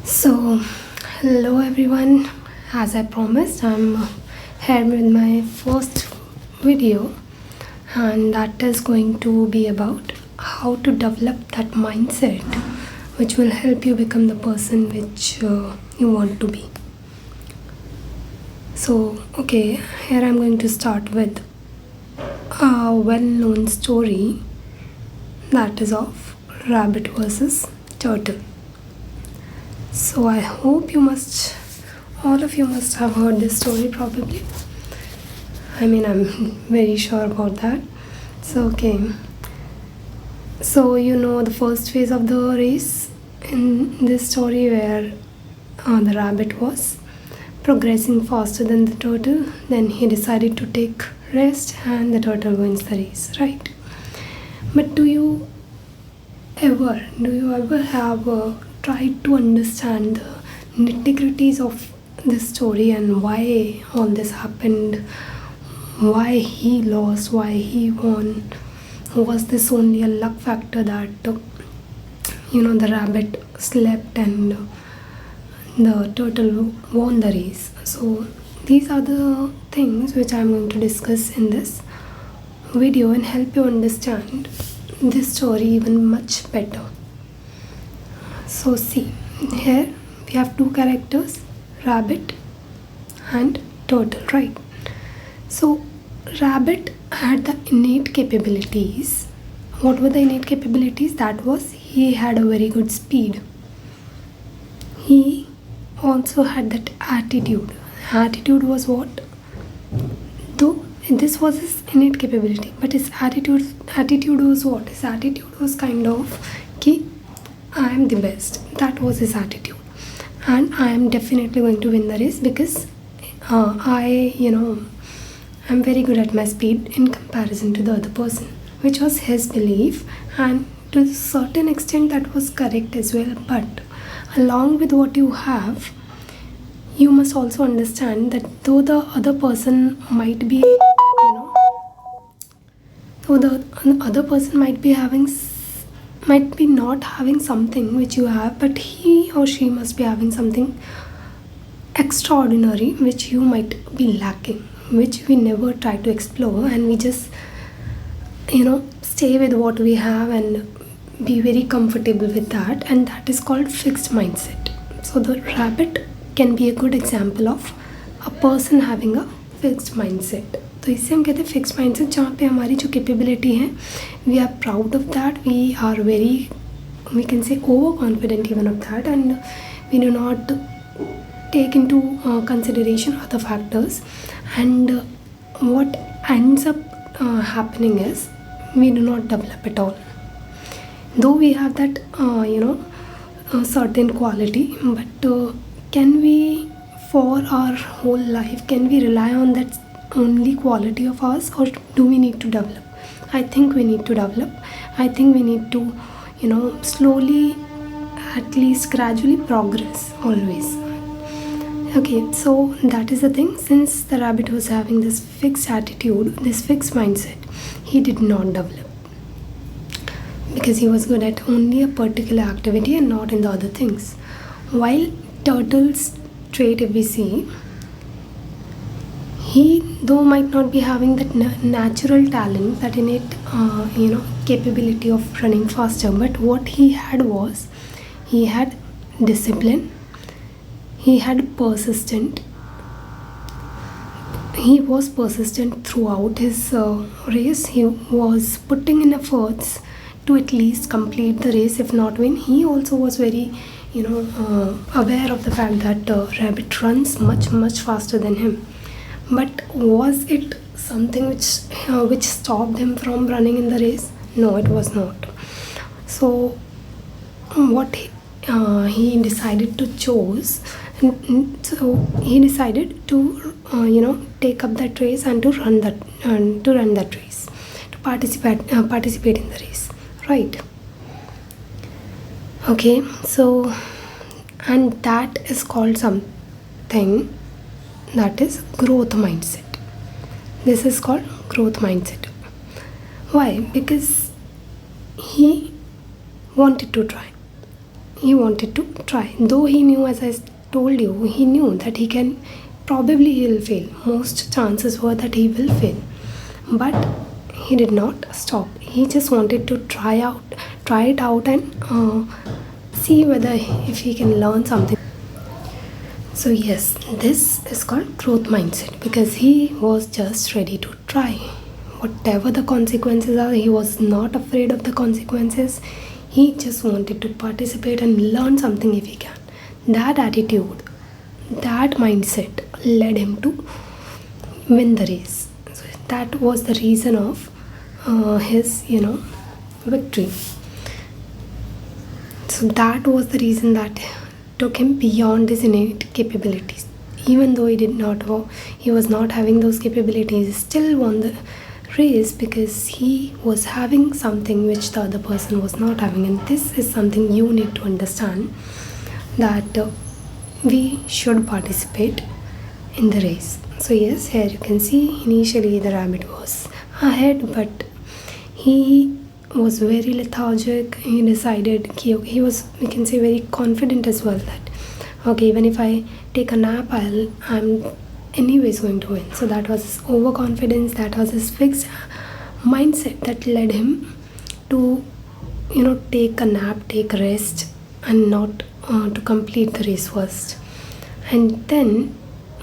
So, hello everyone. As I promised, I'm here with my first video, and that is going to be about how to develop that mindset which will help you become the person which you want to be. So, okay, here I'm going to start with a well known story that is of rabbit versus turtle. So I hope all of you must have heard this story probably. I'm very sure about that. So, okay. So, the first phase of the race in this story where the rabbit was progressing faster than the turtle. Then he decided to take rest and the turtle wins the race, right? But do you ever have tried to understand the nitty-gritties of this story and why all this happened, why he lost, why he won? Was this only a luck factor that the rabbit slept and the turtle won the race? So these are the things which I'm going to discuss in this video and help you understand this story even much better. So see, here we have two characters, rabbit and turtle, right? So rabbit had the innate capabilities. What were the innate capabilities? That was, he had a very good speed. He also had that attitude. Attitude was what? Though this was his innate capability, but his attitude was what? His attitude was kind of ki I am the best. That was his attitude, and I am definitely going to win the race because I'm very good at my speed in comparison to the other person, which was his belief, and to a certain extent that was correct as well. But along with what you have, you must also understand that though the other person might be, though the other person might be not having something which you have, but he or she must be having something extraordinary which you might be lacking, which we never try to explore, and we just stay with what we have and be very comfortable with that, and that is called fixed mindset. So the rabbit can be a good example of a person having a fixed mindset. तो इससे हम कहते हैं fix mindset, जहाँ पे हमारी जो capability है we are proud of that, we are very, we can say, overconfident even of that, and we do not take into consideration other factors, and what ends up happening is we do not develop at all, though we have that certain quality. But can we, for our whole life, can we rely on that only quality of ours, or do we need to develop? I think we need to develop. I think we need to slowly, at least gradually, progress always. Okay, so that is the thing. Since the rabbit was having this fixed attitude, this fixed mindset, he did not develop because he was good at only a particular activity and not in the other things. While turtle's trait, if we see, he though might not be having that natural talent, that innate capability of running faster, but what he had was, he had discipline, he was persistent throughout his race. He was putting in efforts to at least complete the race, if not win. He also was very aware of the fact that rabbit runs much faster than him. But was it something which stopped him from running in the race? No, it was not. So what he decided to choose, so he decided to take up that race and to run that race, to participate in the race, right? Okay, so, and that is called something that is growth mindset. This is called growth mindset. Why? Because he wanted to try. he wanted to try. Though he knew, as I told you, he knew that he can, probably he will fail. Most chances were that he will fail. But he did not stop. He just wanted to try it out and see whether if he can learn something. So yes, this is called growth mindset, because he was just ready to try. Whatever the consequences are, he was not afraid of the consequences. He just wanted to participate and learn something if he can. That attitude, that mindset led him to win the race. So that was the reason of his, victory. So that was the reason that took him beyond his innate capabilities. Even though he was not having those capabilities, he still won the race because he was having something which the other person was not having. And this is something you need to understand, that we should participate in the race. So yes, here you can see initially the rabbit was ahead, but he was very lethargic. He decided, he was, we can say, very confident as well, that okay, even if I take a nap, I'm anyways going to win. So that was his overconfidence, that was his fixed mindset that led him to take a nap, take rest, and not to complete the race first. And then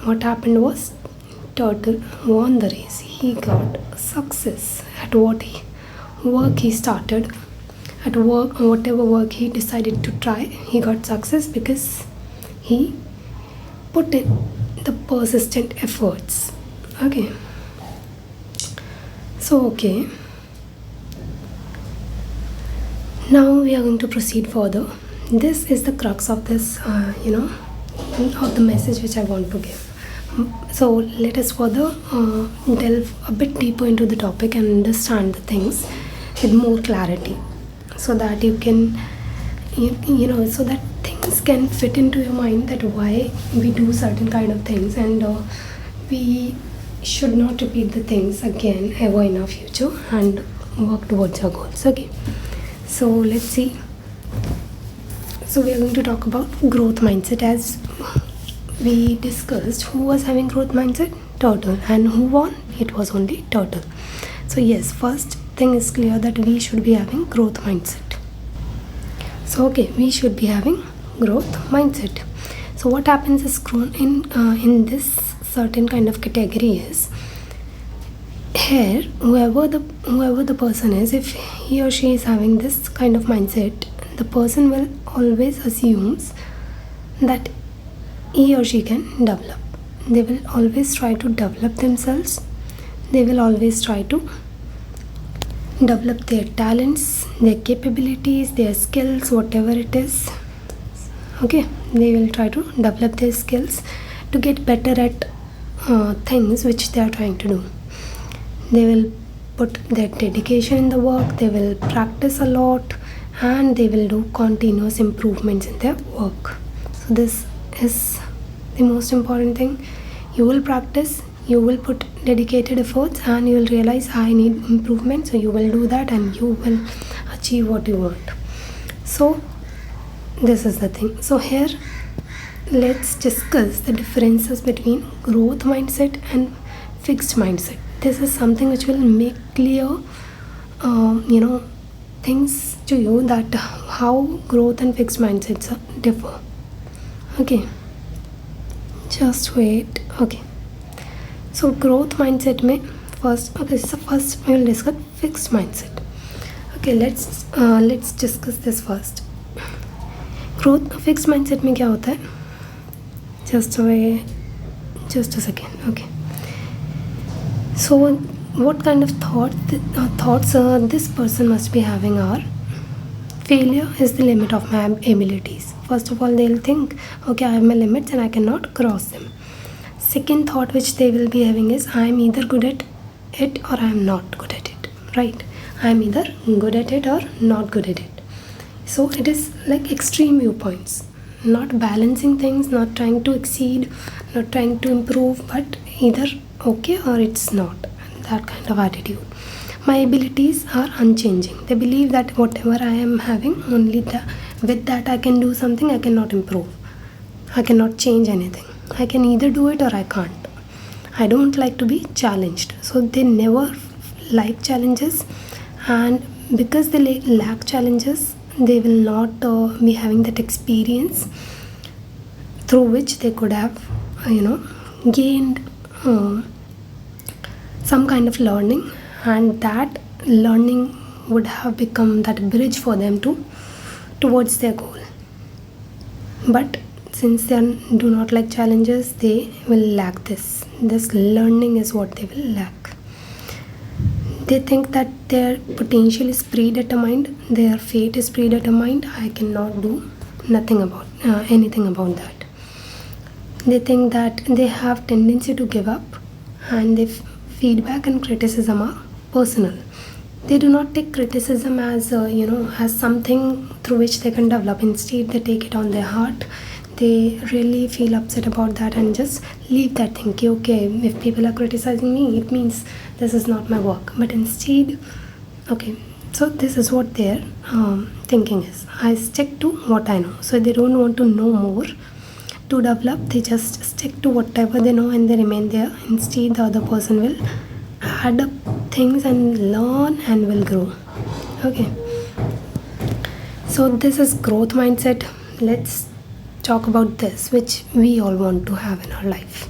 what happened was, Turtle won the race. He got success at work he started, at work, whatever work he decided to try, he got success because he put in the persistent efforts. Okay, so okay, now we are going to proceed further. This is the crux of this of the message which I want to give. So let us further delve a bit deeper into the topic and understand the things with more clarity, so that you can so that things can fit into your mind, that why we do certain kind of things, and we should not repeat the things again ever in our future, and work towards our goals. Okay, so let's see. So we are going to talk about growth mindset. As we discussed, who was having growth mindset? Turtle. And who won? It was only Turtle. So yes, first thing is clear, that we should be having growth mindset. So okay, we should be having growth mindset. So what happens is, in this certain kind of category is, here whoever the person is, if he or she is having this kind of mindset, the person will always assumes that he or she can develop. They will always try to develop themselves. They will always try to develop their talents, their capabilities, their skills, whatever it is. Okay, they will try to develop their skills to get better at things which they are trying to do. They will put their dedication in the work, they will practice a lot, and they will do continuous improvements in their work. So this is the most important thing. You will practice, you will put dedicated efforts, and you will realize I need improvement, so you will do that and you will achieve what you want. So this is the thing. So here let's discuss the differences between growth mindset and fixed mindset. This is something which will make clear things to you, that how growth and fixed mindsets differ. Okay, just wait. Okay, so growth mindset mein first we will discuss fixed mindset. Okay, let's discuss this first. Fixed mindset में क्या होता है? Just a second. Okay. So what kind of thoughts this person must be having are, failure is the limit of my abilities. First of all, they'll think, okay, I have my limits and I cannot cross them. Second thought which they will be having is, I am either good at it or I am not good at it. Right? I am either good at it or not good at it. So it is like extreme viewpoints, not balancing things, not trying to exceed, not trying to improve, but either okay or it's not. That kind of attitude. My abilities are unchanging. They believe that whatever I am having, only with that I can do something, I cannot improve, I cannot change anything. I can either do it or I can't. I don't like to be challenged. So they never like challenges, and because they lack challenges, they will not be having that experience through which they could have gained some kind of learning, and that learning would have become that bridge for them towards their goal. But since they do not like challenges, they will lack this learning is what they will lack. They think that their potential is predetermined, their fate is predetermined, I cannot do nothing about anything about that. They think that they have tendency to give up, and their feedback and criticism are personal. They do not take criticism as as something through which they can develop. Instead, they take it on their heart. They really feel upset about that and just leave that thinking, okay, if people are criticizing me, it means this is not my work. But instead, okay, so this is what their thinking is. I stick to what I know. So they don't want to know more to develop. They just stick to whatever they know and they remain there. Instead, the other person will add up things and learn and will grow. Okay, so this is growth mindset. Let's talk about this, which we all want to have in our life.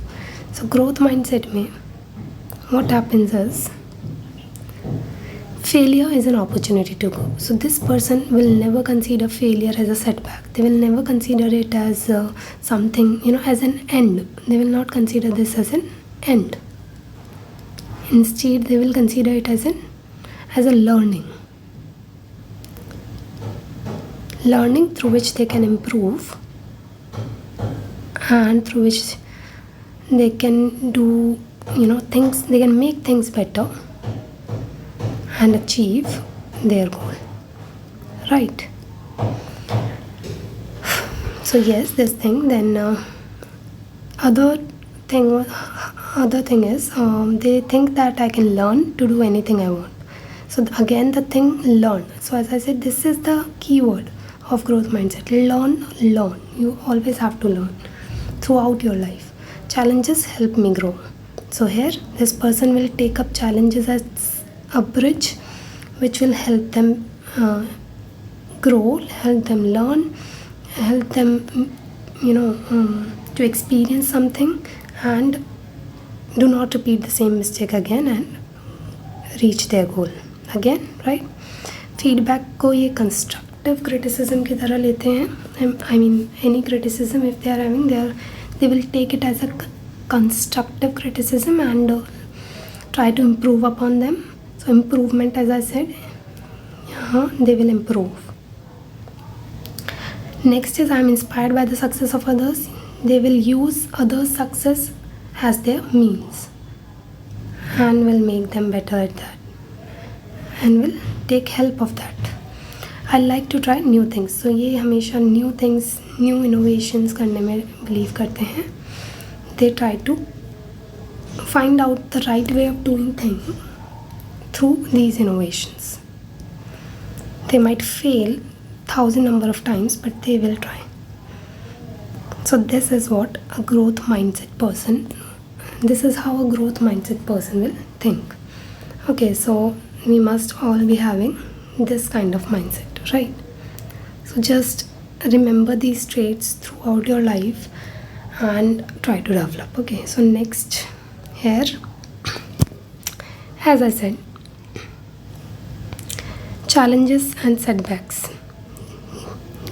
So growth mindset mein what happens is, failure is an opportunity to grow. So this person will never consider failure as a setback. They will never consider it as something, as an end. They will not consider this as an end. Instead, they will consider it as a learning through which they can improve, and through which they can do things, they can make things better and achieve their goal, right? So yes, this thing. Then other thing is, they think that I can learn to do anything I want. So again, the thing, learn. So as I said, this is the keyword of growth mindset. Learn. You always have to learn throughout your life. Challenges help me grow. So here, this person will take up challenges as a bridge which will help them grow, help them learn, help them to experience something, and do not repeat the same mistake again and reach their goal again, right? Feedback को ये constructive criticism की तरह लेते हैं. I mean, any criticism if they are having, they will take it as a constructive criticism and try to improve upon them. So improvement, as I said, they will improve. Next is, I am inspired by the success of others. They will use others' success as their means and will make them better at that and will take help of that. I like to try new things. So ये हमेशा new things, new innovations करने में believe करते हैं. They try to find out the right way of doing things through these innovations. They might fail 1,000 number of times, but they will try. So this is what a growth mindset person, this is how a growth mindset person will think. Okay, so we must all be having this kind of mindset, right? So just remember these traits throughout your life and try to develop. Okay, so next here, as I said, challenges and setbacks.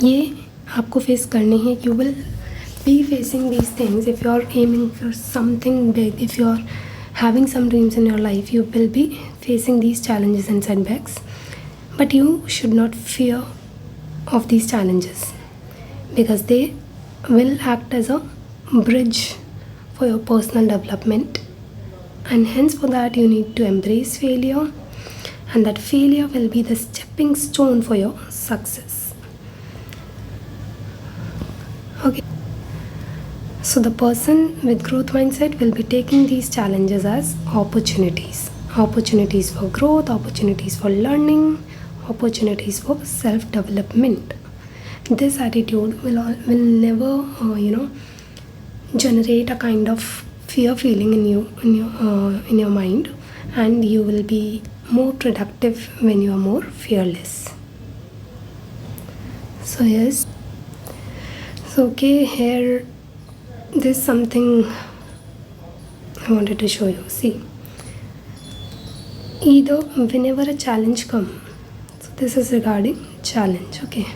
ये आपको face करने हैं. You will be facing these things if you are aiming for something big. If you are having some dreams in your life, you will be facing these challenges and setbacks. But you should not fear of these challenges, because they will act as a bridge for your personal development, and hence for that you need to embrace failure, and that failure will be the stepping stone for your success. Okay, so the person with growth mindset will be taking these challenges as opportunities for growth, opportunities for learning, opportunities for self-development. this attitude will never generate a kind of fear feeling in your mind, and you will be more productive when you are more fearless. So yes, so okay, here there's something I wanted to show you. See, either whenever a challenge comes, so this is regarding challenge, okay,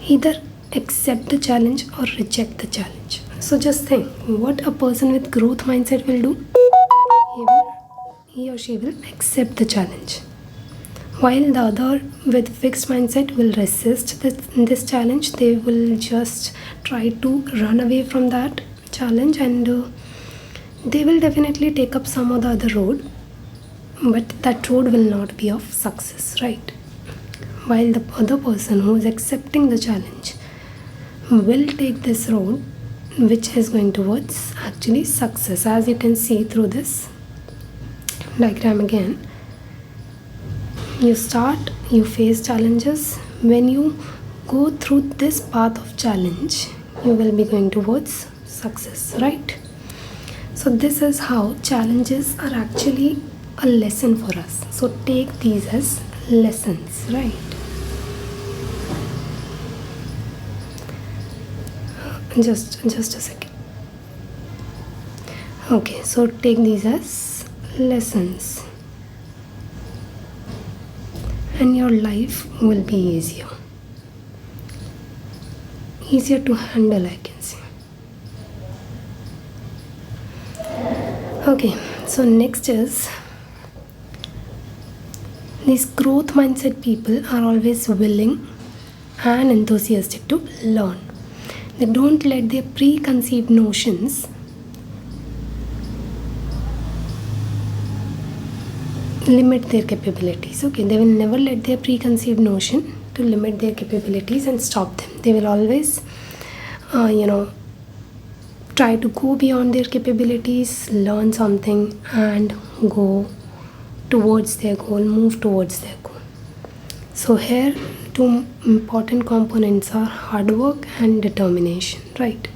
either accept the challenge or reject the challenge. So just think what a person with growth mindset will do. He or she will accept the challenge, while the other with fixed mindset will resist this challenge. They will just try to run away from that challenge, and they will definitely take up some other road, but that road will not be of success, right? While the other person who is accepting the challenge will take this road which is going towards actually success. As you can see through this diagram again, you face challenges. When you go through this path of challenge, you will be going towards success, right? So this is how challenges are actually a lesson for us. So take these as lessons, right? Just a second. Okay, so take these as lessons, and your life will be easier to handle, I can say. Okay, so next is, these growth mindset people are always willing and enthusiastic to learn. They don't let their preconceived notions limit their capabilities. Okay, they will never let their preconceived notion to limit their capabilities and stop them. They will always try to go beyond their capabilities, learn something, and go towards their goal, move towards their goal. So here two important components are hard work and determination, right?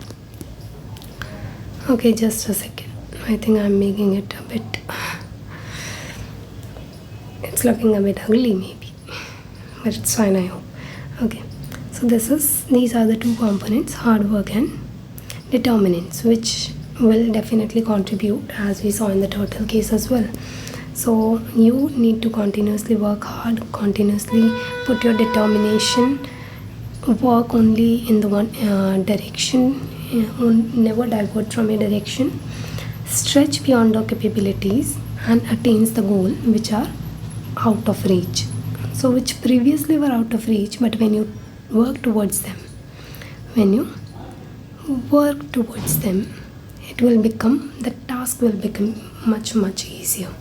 Okay, just a second. I think I'm making it a bit, it's looking a bit ugly maybe, but it's fine, I hope. Okay, so these are the two components, hard work and determinants, which will definitely contribute, as we saw in the turtle case as well. So you need to continuously work hard, continuously put your determination, work only in the one direction, never divert from a direction, stretch beyond your capabilities, and attains the goal which are out of reach. So which previously were out of reach, but when you work towards them, it will become, the task will become much easier.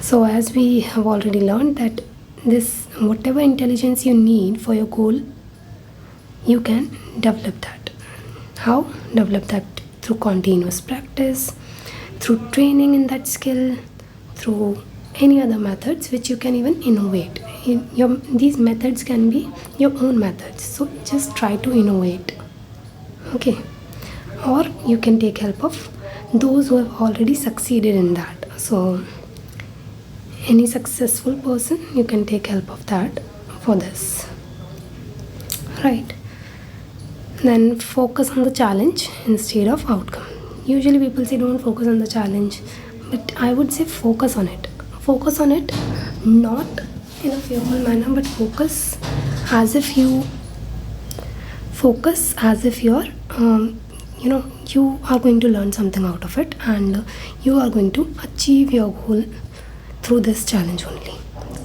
So as we have already learned that this, whatever intelligence you need for your goal, you can develop that. How? Develop that through continuous practice, through training in that skill, through any other methods which you can even innovate. These methods can be your own methods, so just try to innovate. Okay, or you can take help of those who have already succeeded in that. So any successful person, you can take help of that for this, right? Then focus on the challenge instead of outcome. Usually people say don't focus on the challenge, but I would say focus on it, not in a fearful manner, but focus as if you're you are going to learn something out of it, and you are going to achieve your goal through this challenge only.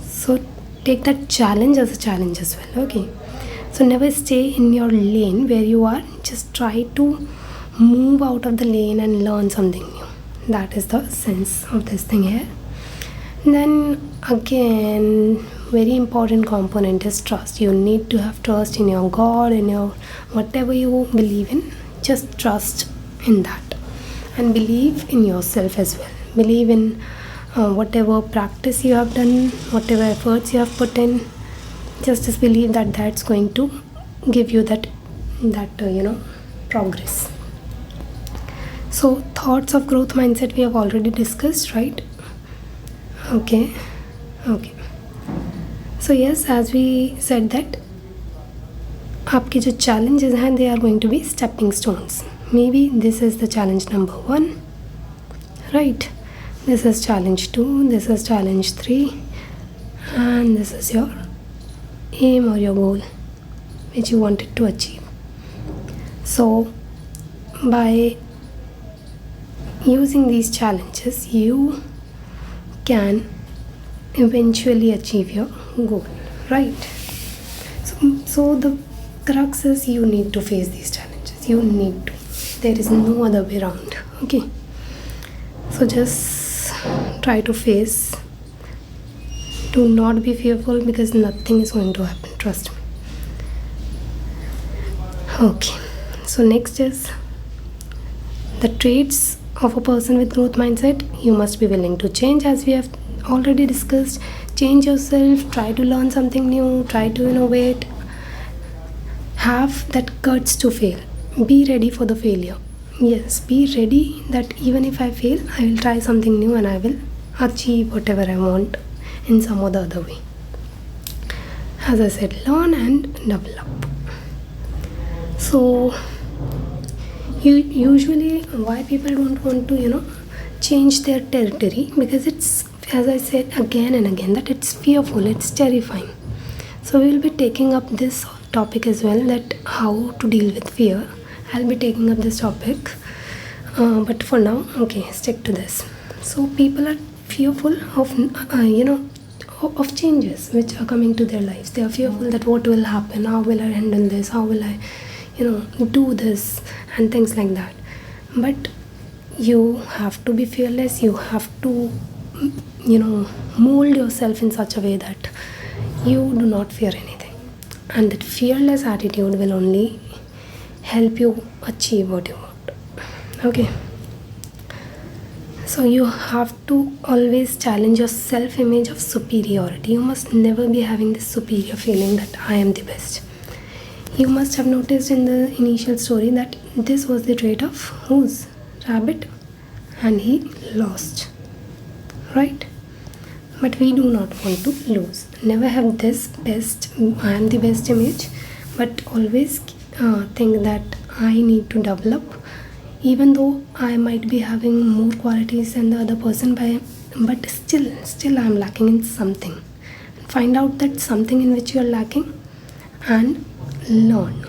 So take that challenge as a challenge as well. Okay, so never stay in your lane where you are. Just try to move out of the lane and learn something new. That is the sense of this thing here. Then again, very important component is trust. You need to have trust in your God, in your whatever you believe in. Just trust in that, and believe in yourself as well. Believe in whatever practice you have done, whatever efforts you have put in. just believe that that's going to give you that progress. So thoughts of growth mindset we have already discussed, right? Okay. So yes, as we said that आपके जो challenges हैं, they are going to be stepping stones. Maybe this is the challenge number 1, right? This is challenge 2, this is challenge 3, and this is your aim or your goal which you wanted to achieve. So by using these challenges, you can eventually achieve your goal, right? So the crux is you need to face these challenges. You need to. There is no other way around. Okay. So just try to face. Do not be fearful, because nothing is going to happen. Trust me. Okay. So next is the traits of a person with growth mindset. You must be willing to change, as we have already discussed. Change yourself, try to learn something new, try to innovate. Have that guts to fail. Be ready for the failure. Yes, be ready that even if I fail, I will try something new and I will achieve whatever I want in some or the other way. As I said, learn and develop. So usually why people don't want to change their territory, because it's, as I said again and again, that it's fearful, it's terrifying. So we will be taking up this topic as well, that how to deal with fear. I'll be taking up this topic, but for now, okay, stick to this. So people are fearful of of changes which are coming to their lives. They are fearful that what will happen, how will I handle this, how will I do this, and things like that. But you have to be fearless. You have to mold yourself in such a way that you do not fear anything, and that fearless attitude will only help you achieve what you want. Okay, so you have to always challenge your self-image of superiority. You must never be having this superior feeling that I am the best. You must have noticed in the initial story that this was the trait of whose? Rabbit, and he lost, right? But we do not want to lose. Never have this best, I am the best image, but always think that I need to develop, even though I might be having more qualities than the other person, but still I am lacking in something. Find out that something in which you are lacking and learn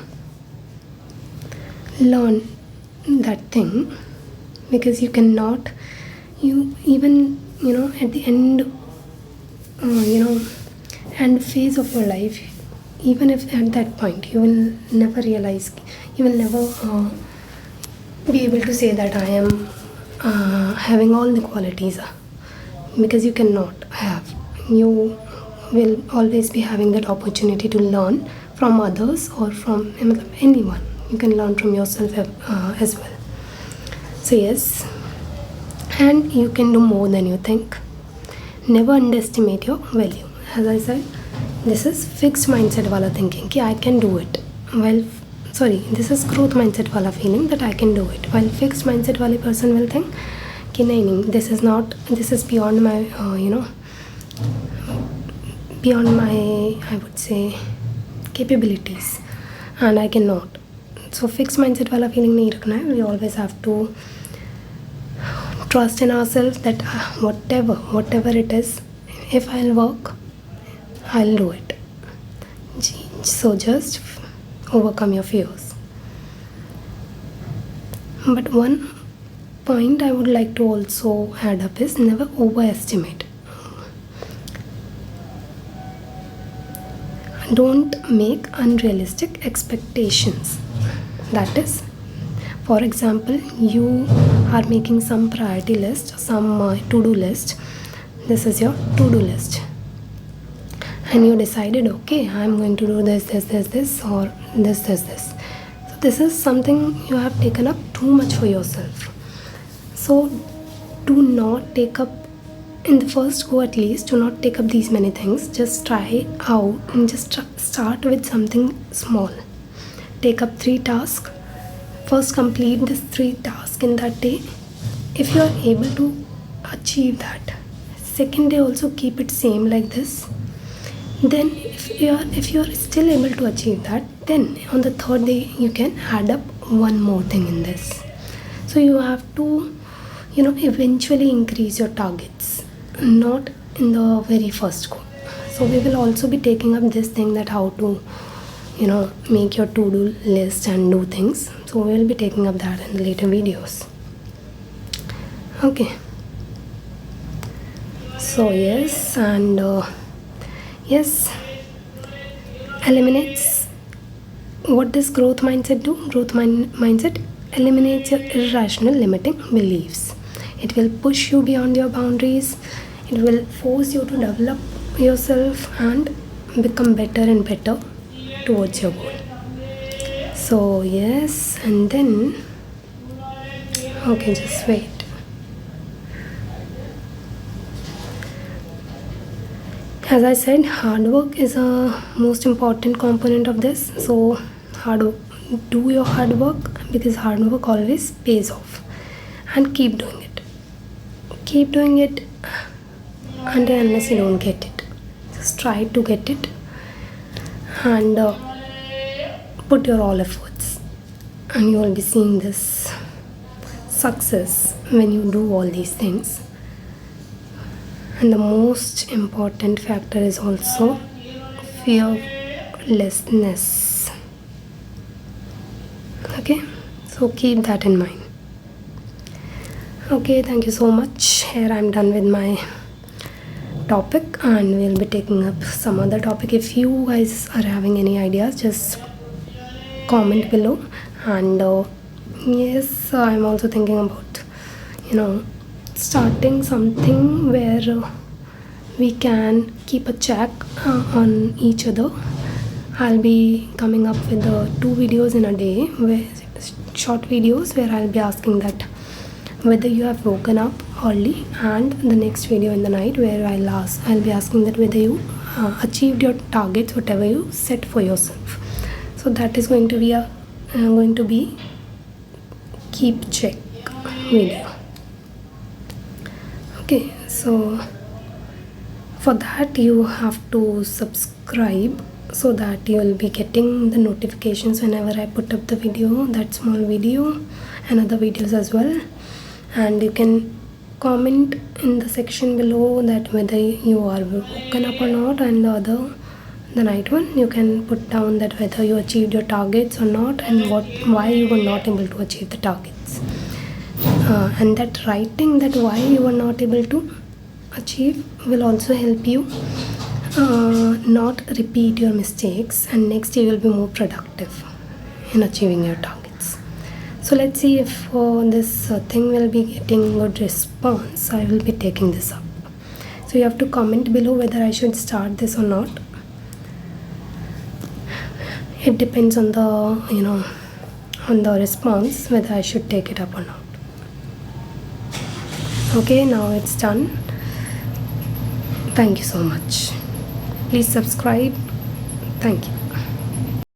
that thing, because you cannot, at the end phase of your life, even if at that point you will never realize, you will never be able to say that I am having all the qualities, because you cannot have. You will always be having that opportunity to learn from others or from anyone. You can learn from yourself as well. So yes, and you can do more than you think. Never underestimate your value. As I said, this is fixed mindset wala thinking कि I can do it. This is growth mindset wala feeling that I can do it. While fixed mindset wale person will think कि नहीं, this is beyond my beyond my, I would say, capabilities, and I cannot. So fixed mindset wala feeling nahi rakhna hai. We always have to trust in ourselves that whatever it is, if I'll work, I'll do it. So just overcome your fears. But one point I would like to also add up is never overestimate. Don't make unrealistic expectations. That is, for example, you are making some priority list, some to-do list. This is your to-do list, and you decided, okay, I'm going to do this, or this. So this is something you have taken up too much for yourself. So do not take up in the first go at least, do not take up these many things. Just try out and just start with something small. Take up 3 tasks. First complete this 3 tasks in that day. If you are able to achieve that, second day also keep it same like this. Then if you are still able to achieve that, then on the third day you can add up one more thing in this. So you have to eventually increase your targets, not in the very first go. So we will also be taking up this thing, that how to make your to-do list and do things. So we will be taking up that in the later videos. Okay, so yes, and yes, eliminates. What does growth mindset do? Growth mindset eliminates your irrational limiting beliefs. It will push you beyond your boundaries. It will force you to develop yourself and become better and better towards your goal. So yes, and then okay, just wait. As I said, hard work is a most important component of this. So do your hard work, because hard work always pays off, and keep doing it. Keep doing it until unless you don't get it. Just try to get it and put your all efforts, and you will be seeing this success when you do all these things. And the most important factor is also fearlessness. Okay, so keep that in mind. Okay, thank you so much. Here I'm done with my topic, and we'll be taking up some other topic. If you guys are having any ideas, just comment below. And yes, I'm also thinking about starting something where we can keep a check on each other. I'll be coming up with 2 videos in a day, short videos, where I'll be asking that whether you have woken up early, and the next video in the night where I'll be asking that whether you achieved your targets, whatever you set for yourself. So that is going to be keep check video. Okay, so for that you have to subscribe, so that you will be getting the notifications whenever I put up the video, that small video, and other videos as well. And you can comment in the section below that whether you are woken up or not, and the night one you can put down that whether you achieved your targets or not, and why you were not able to achieve the targets. And that writing that why you were not able to achieve will also help you not repeat your mistakes, and next you will be more productive in achieving your targets. So let's see if this thing will be getting good response. I will be taking this up. So you have to comment below whether I should start this or not. It depends on the on the response whether I should take it up or not. Okay, now it's done. Thank you so much. Please subscribe. Thank you.